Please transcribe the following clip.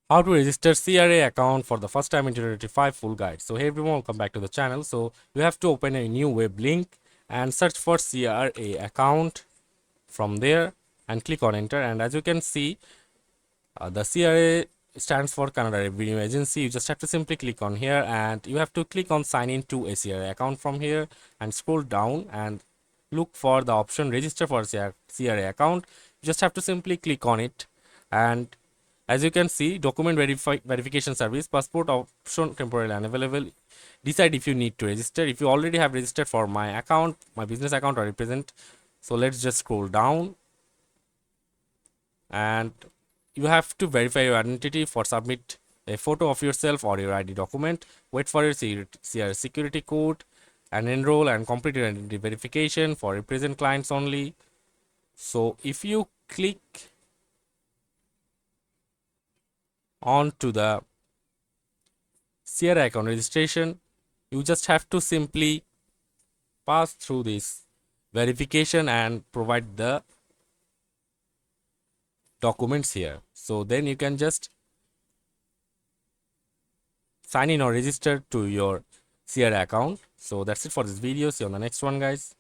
How to register CRA account for the first time in 2025 full guide. So hey everyone, welcome back to the channel. So you have to open a new web link and search for CRA account from there and click on enter. And as you can see, the CRA stands for Canada Revenue Agency. You just have to simply click on here and you have to click on sign in to a CRA account from here and scroll down and look for the option register for CRA account. You just have to simply click on it, and as you can see, document verification service, passport option temporarily unavailable. Decide if you need to register. If you already have registered for my account, my business account or represent, so let's just scroll down and you have to verify your identity. For submit a photo of yourself or your ID document, wait for your CR security code and enroll and complete your identity verification for represent clients only. So if you click on to the CRA account registration, you just have to simply pass through this verification and provide the documents here. So then you can just sign in or register to your CRA account. So that's it for this video. See you on the next one, guys.